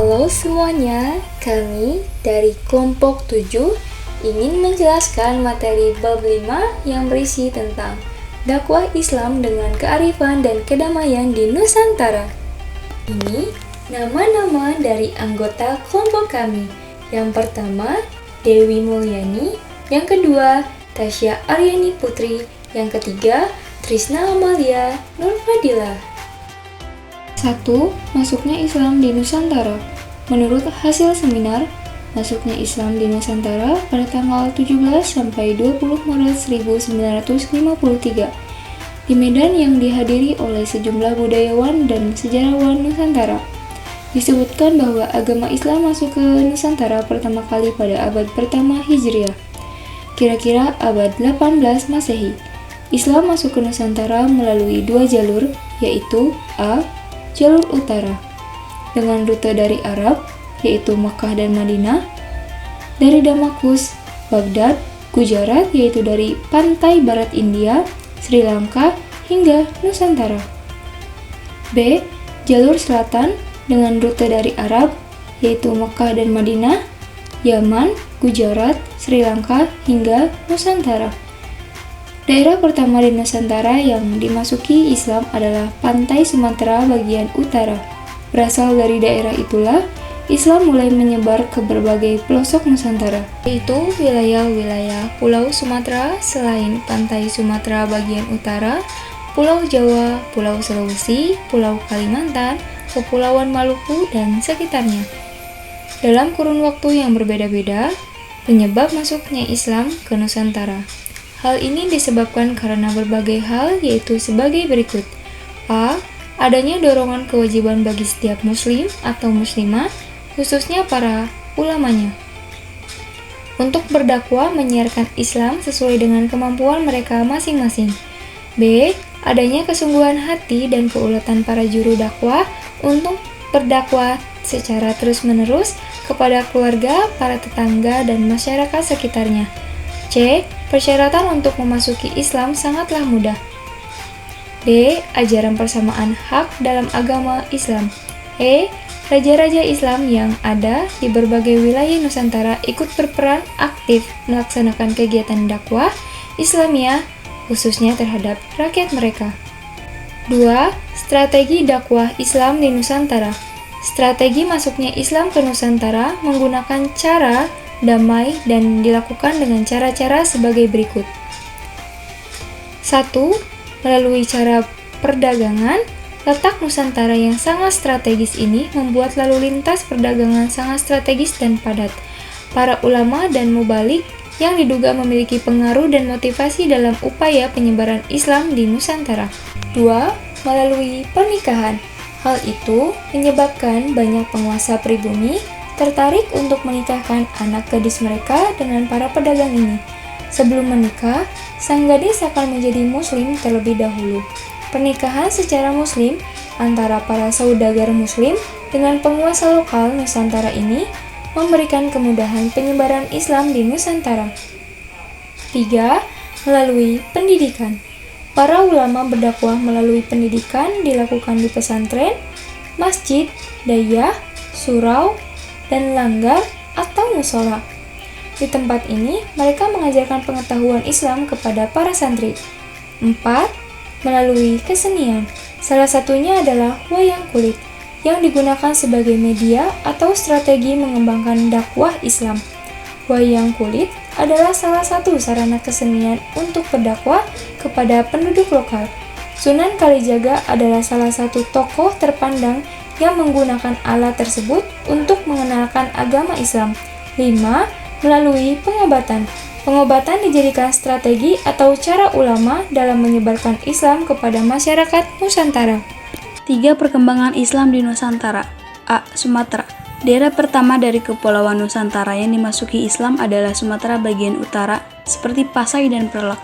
Halo semuanya, kami dari kelompok 7 ingin menjelaskan materi bab 5 yang berisi tentang dakwah Islam dengan kearifan dan kedamaian di Nusantara. Ini nama-nama dari anggota kelompok kami. Yang pertama, Dewi Mulyani. Yang kedua, Tasya Aryani Putri. Yang ketiga, Trisna Amalia Nurfadilah. 1. Masuknya Islam di Nusantara. Menurut hasil seminar Masuknya Islam di Nusantara pada tanggal 17 sampai 20 Maret 1953 di Medan yang dihadiri oleh sejumlah budayawan dan sejarawan Nusantara. Disebutkan bahwa agama Islam masuk ke Nusantara pertama kali pada abad pertama Hijriah, kira-kira abad 18 Masehi. Islam masuk ke Nusantara melalui dua jalur, yaitu A. Jalur utara, dengan rute dari Arab, yaitu Makkah dan Madinah, dari Damaskus, Baghdad, Gujarat, yaitu dari pantai barat India, Sri Lanka, hingga Nusantara. B. Jalur selatan, dengan rute dari Arab, yaitu Makkah dan Madinah, Yaman, Gujarat, Sri Lanka, hingga Nusantara. Daerah pertama di Nusantara yang dimasuki Islam adalah pantai Sumatera bagian utara. Berasal dari daerah itulah, Islam mulai menyebar ke berbagai pelosok Nusantara, yaitu wilayah-wilayah Pulau Sumatera selain pantai Sumatera bagian utara, Pulau Jawa, Pulau Sulawesi, Pulau Kalimantan, Kepulauan Maluku, dan sekitarnya. Dalam kurun waktu yang berbeda-beda, penyebab masuknya Islam ke Nusantara. Hal ini disebabkan karena berbagai hal, yaitu sebagai berikut. A. Adanya dorongan kewajiban bagi setiap muslim atau muslimah, khususnya para ulamanya, untuk berdakwah menyiarkan Islam sesuai dengan kemampuan mereka masing-masing. B. Adanya kesungguhan hati dan keulatan para juru dakwah untuk berdakwah secara terus-menerus kepada keluarga, para tetangga, dan masyarakat sekitarnya. C. Persyaratan untuk memasuki Islam sangatlah mudah. D. Ajaran persamaan hak dalam agama Islam. E. Raja-raja Islam yang ada di berbagai wilayah Nusantara ikut berperan aktif melaksanakan kegiatan dakwah Islamiyah, khususnya terhadap rakyat mereka. 2. Strategi dakwah Islam di Nusantara. Strategi masuknya Islam ke Nusantara menggunakan cara damai dan dilakukan dengan cara-cara sebagai berikut. 1. Melalui cara perdagangan, letak Nusantara yang sangat strategis ini membuat lalu lintas perdagangan sangat strategis dan padat. Para ulama dan mubalik yang diduga memiliki pengaruh dan motivasi dalam upaya penyebaran Islam di Nusantara. 2. Melalui pernikahan. Hal itu menyebabkan banyak penguasa pribumi tertarik untuk menikahkan anak gadis mereka dengan para pedagang ini. Sebelum menikah, sang gadis akan menjadi muslim terlebih dahulu. Pernikahan secara muslim antara para saudagar muslim dengan penguasa lokal Nusantara ini memberikan kemudahan penyebaran Islam di Nusantara. 3. Melalui pendidikan. Para ulama berdakwah melalui pendidikan dilakukan di pesantren, masjid, dayah, surau, dan langgar atau musola. Di tempat ini, mereka mengajarkan pengetahuan Islam kepada para santri. 4. Melalui kesenian. Salah satunya adalah wayang kulit, yang digunakan sebagai media atau strategi mengembangkan dakwah Islam. Wayang kulit adalah salah satu sarana kesenian untuk berdakwah kepada penduduk lokal. Sunan Kalijaga adalah salah satu tokoh terpandang yang menggunakan alat tersebut untuk mengenalkan agama Islam. 5. Melalui pengobatan. Pengobatan dijadikan strategi atau cara ulama dalam menyebarkan Islam kepada masyarakat Nusantara. 3. Perkembangan Islam di Nusantara. A. Sumatera. Daerah pertama dari Kepulauan Nusantara yang dimasuki Islam adalah Sumatera bagian utara, seperti Pasai dan Perlak.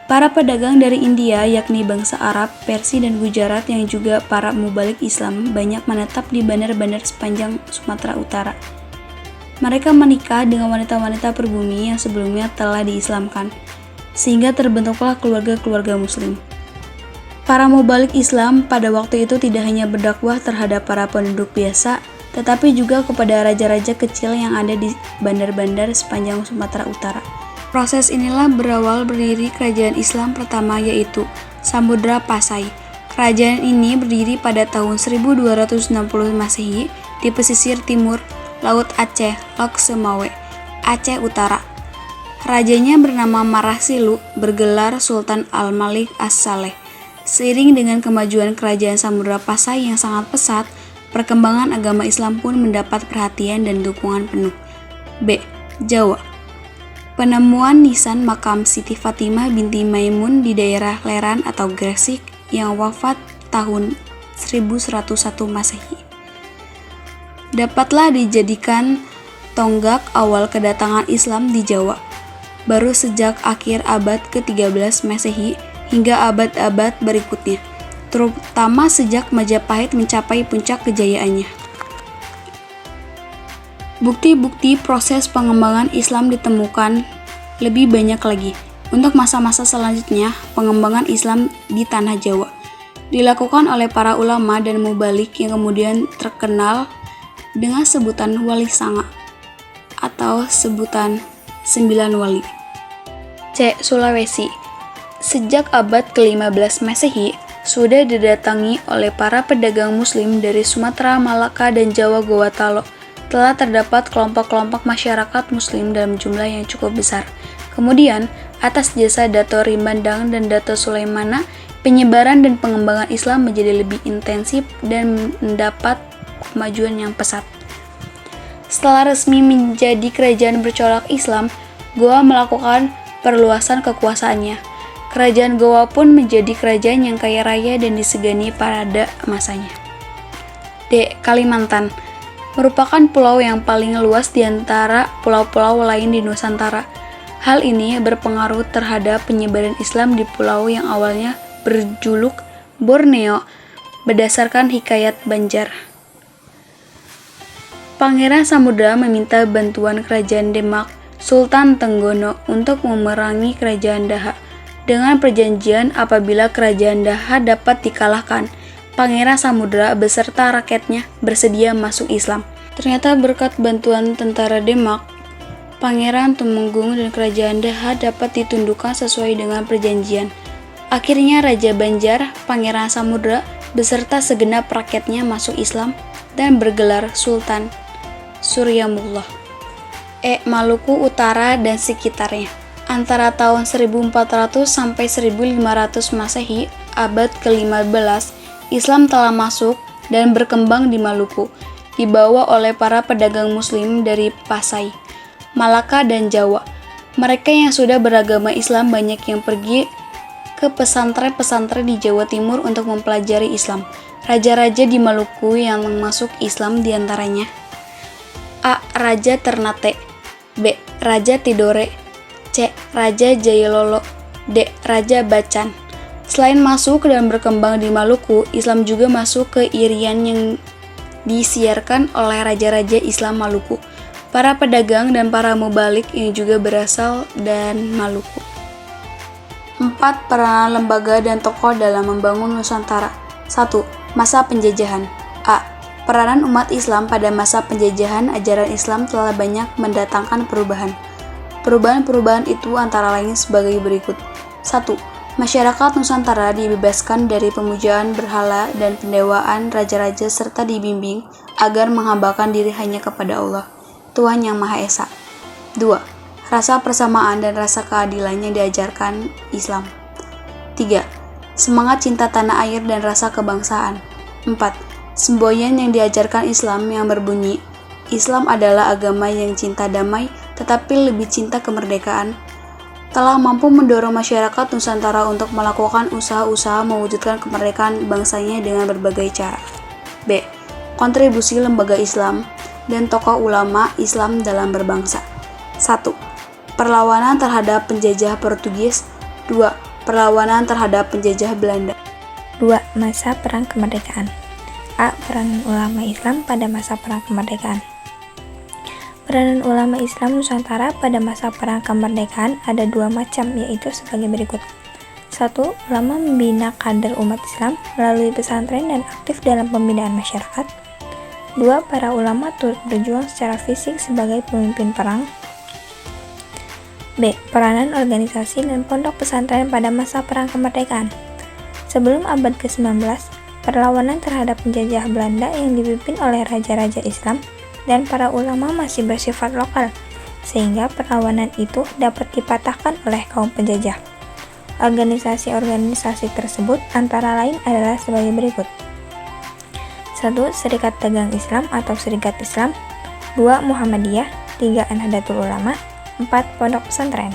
Para pedagang dari India, yakni bangsa Arab, Persia, dan Gujarat yang juga para mubalik Islam, banyak menetap di bandar-bandar sepanjang Sumatera Utara. Mereka menikah dengan wanita-wanita pribumi yang sebelumnya telah diislamkan, sehingga terbentuklah keluarga-keluarga muslim. Para mubalik Islam pada waktu itu tidak hanya berdakwah terhadap para penduduk biasa, tetapi juga kepada raja-raja kecil yang ada di bandar-bandar sepanjang Sumatera Utara. Proses inilah berawal berdiri kerajaan Islam pertama, yaitu Samudra Pasai. Kerajaan ini berdiri pada tahun 1260 Masehi di pesisir timur Laut Aceh, Lok Semawe, Aceh Utara. Rajanya bernama Marah Silu, bergelar Sultan Al-Malik As-Saleh. Seiring dengan kemajuan kerajaan Samudra Pasai yang sangat pesat, perkembangan agama Islam pun mendapat perhatian dan dukungan penuh. B. Jawa. Penemuan nisan makam Siti Fatimah binti Maimun di daerah Leran atau Gresik yang wafat tahun 1101 Masehi dapatlah dijadikan tonggak awal kedatangan Islam di Jawa. Baru sejak akhir abad ke-13 Masehi hingga abad-abad berikutnya, terutama sejak Majapahit mencapai puncak kejayaannya. Bukti-bukti proses pengembangan Islam ditemukan lebih banyak lagi. Untuk masa-masa selanjutnya, pengembangan Islam di tanah Jawa dilakukan oleh para ulama dan mubalik yang kemudian terkenal dengan sebutan Wali Sanga atau sebutan 9 wali. C. Sulawesi. Sejak abad ke-15 Masehi, sudah didatangi oleh para pedagang muslim dari Sumatera, Malaka, dan Jawa Gowatalo. Telah terdapat kelompok-kelompok masyarakat muslim dalam jumlah yang cukup besar. Kemudian, atas jasa Dato Rimbandang dan Dato Sulaimana, penyebaran dan pengembangan Islam menjadi lebih intensif dan mendapat kemajuan yang pesat. Setelah resmi menjadi kerajaan bercorak Islam, Goa melakukan perluasan kekuasaannya. Kerajaan Goa pun menjadi kerajaan yang kaya raya dan disegani pada masanya. D. Kalimantan merupakan pulau yang paling luas di antara pulau-pulau lain di Nusantara. Hal ini berpengaruh terhadap penyebaran Islam di pulau yang awalnya berjuluk Borneo berdasarkan hikayat Banjar. Pangeran Samudra meminta bantuan kerajaan Demak, Sultan Tenggono, untuk memerangi kerajaan Daha. Dengan perjanjian apabila kerajaan Daha dapat dikalahkan, Pangeran Samudra beserta rakyatnya bersedia masuk Islam. Ternyata berkat bantuan tentara Demak, Pangeran Tumenggung dan kerajaan Daha dapat ditundukkan sesuai dengan perjanjian. Akhirnya Raja Banjar, Pangeran Samudra, beserta segenap rakyatnya masuk Islam dan bergelar Sultan Suryamullah. E. Maluku Utara dan sekitarnya. Antara tahun 1400 sampai 1500 Masehi, abad ke-15, Islam telah masuk dan berkembang di Maluku, dibawa oleh para pedagang muslim dari Pasai, Malaka, dan Jawa. Mereka yang sudah beragama Islam banyak yang pergi ke pesantren-pesantren di Jawa Timur untuk mempelajari Islam. Raja-raja di Maluku yang masuk Islam diantaranya: A. Raja Ternate, B. Raja Tidore, C. Raja Jailolo, D. Raja Bacan. Selain masuk dan berkembang di Maluku, Islam juga masuk ke Irian yang disiarkan oleh raja-raja Islam Maluku, para pedagang dan para mubalik yang juga berasal dan Maluku. 4. Peranan lembaga dan tokoh dalam membangun Nusantara. 1. Masa penjajahan. A. Peranan umat Islam pada masa penjajahan. Ajaran Islam telah banyak mendatangkan perubahan. Perubahan-perubahan itu antara lain sebagai berikut. 1. Masyarakat Nusantara dibebaskan dari pemujaan berhala dan pendewaan raja-raja serta dibimbing agar menghambakan diri hanya kepada Allah, Tuhan Yang Maha Esa. 2. Rasa persamaan dan rasa keadilan yang diajarkan Islam. 3. Semangat cinta tanah air dan rasa kebangsaan. 4. Semboyan yang diajarkan Islam yang berbunyi, Islam adalah agama yang cinta damai tetapi lebih cinta kemerdekaan, telah mampu mendorong masyarakat Nusantara untuk melakukan usaha-usaha mewujudkan kemerdekaan bangsanya dengan berbagai cara. B. Kontribusi lembaga Islam dan tokoh ulama Islam dalam berbangsa. 1. Perlawanan terhadap penjajah Portugis. 2. Perlawanan terhadap penjajah Belanda. 2. Masa Perang Kemerdekaan. A. Peranan ulama Islam pada masa Perang Kemerdekaan. Peranan ulama Islam Nusantara pada masa Perang Kemerdekaan ada dua macam, yaitu sebagai berikut. 1. Ulama membina kader umat Islam melalui pesantren dan aktif dalam pembinaan masyarakat. 2. Para ulama turut berjuang secara fisik sebagai pemimpin perang. B. Peranan organisasi dan pondok pesantren pada masa perang kemerdekaan. Sebelum abad ke-19, perlawanan terhadap penjajah Belanda yang dipimpin oleh raja-raja Islam dan para ulama masih bersifat lokal, sehingga perlawanan itu dapat dipatahkan oleh kaum penjajah. Organisasi-organisasi tersebut antara lain adalah sebagai berikut. 1. Serikat Dagang Islam atau Serikat Islam. 2. Muhammadiyah. 3. Nahdlatul Ulama. 4. Pondok pesantren.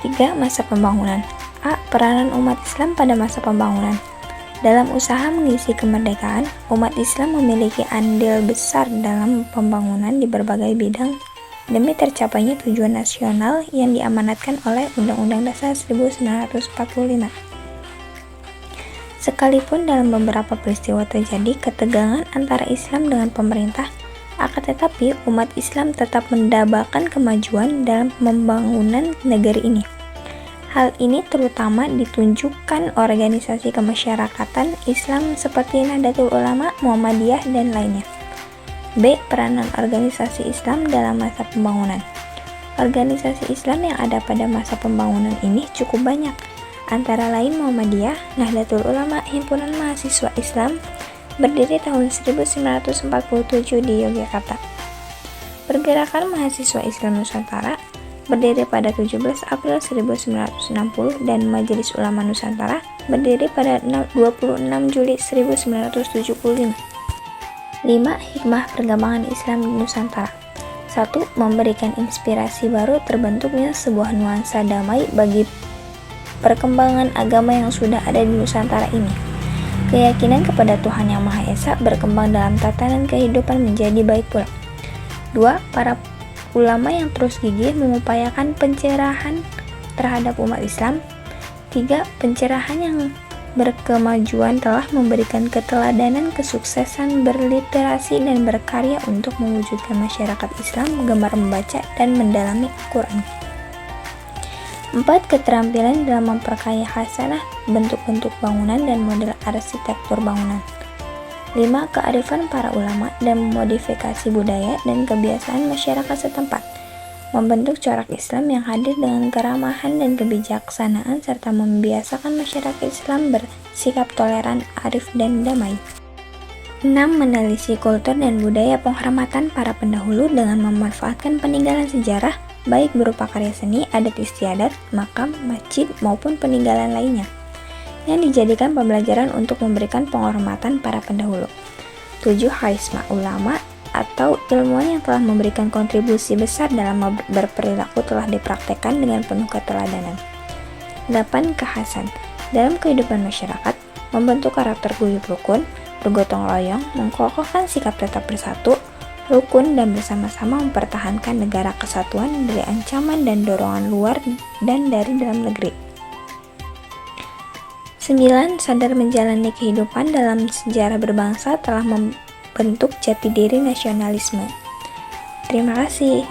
3. Masa pembangunan. A. Peranan umat Islam pada masa pembangunan. Dalam usaha mengisi kemerdekaan, umat Islam memiliki andil besar dalam pembangunan di berbagai bidang demi tercapainya tujuan nasional yang diamanatkan oleh Undang-Undang Dasar 1945. Sekalipun dalam beberapa peristiwa terjadi ketegangan antara Islam dengan pemerintah, akan tetapi umat Islam tetap mendambakan kemajuan dalam pembangunan negeri ini. Hal ini terutama ditunjukkan organisasi kemasyarakatan Islam seperti Nahdlatul Ulama, Muhammadiyah, dan lainnya. B. Peranan organisasi Islam dalam masa pembangunan. Organisasi Islam yang ada pada masa pembangunan ini cukup banyak, antara lain Muhammadiyah, Nahdlatul Ulama, Himpunan Mahasiswa Islam, berdiri tahun 1947 di Yogyakarta. Pergerakan Mahasiswa Islam Nusantara berdiri pada 17 April 1960 dan Majelis Ulama Nusantara berdiri pada 26 Juli 1975. 5. Hikmah perkembangan Islam di Nusantara. 1. Memberikan inspirasi baru terbentuknya sebuah nuansa damai bagi perkembangan agama yang sudah ada di Nusantara ini. Keyakinan kepada Tuhan Yang Maha Esa berkembang dalam tatanan kehidupan menjadi baik pula. 2. Para ulama yang terus gigih mengupayakan pencerahan terhadap umat Islam. 3. Pencerahan yang berkemajuan telah memberikan keteladanan kesuksesan berliterasi dan berkarya untuk mewujudkan masyarakat Islam gemar membaca dan mendalami Al-Quran. 4. Keterampilan dalam memperkaya khasanah bentuk-bentuk bangunan dan model arsitektur bangunan. 5. Kearifan para ulama dan memodifikasi budaya dan kebiasaan masyarakat setempat, membentuk corak Islam yang hadir dengan keramahan dan kebijaksanaan serta membiasakan masyarakat Islam bersikap toleran, arif, dan damai. 6. Menelisik kultur dan budaya penghormatan para pendahulu dengan memanfaatkan peninggalan sejarah baik berupa karya seni, adat istiadat, makam, masjid, maupun peninggalan lainnya yang dijadikan pembelajaran untuk memberikan penghormatan para pendahulu. 7. Harisma ulama atau ilmuwan yang telah memberikan kontribusi besar dalam berperilaku telah dipraktekkan dengan penuh keteladanan. 8. Kekhasan dalam kehidupan masyarakat, membentuk karakter guyup rukun, bergotong royong, mengokohkan sikap tetap bersatu, rukun, dan bersama-sama mempertahankan negara kesatuan dari ancaman dan dorongan luar dan dari dalam negeri. 9. Sadar menjalani kehidupan dalam sejarah berbangsa telah membentuk jati diri nasionalisme. Terima kasih.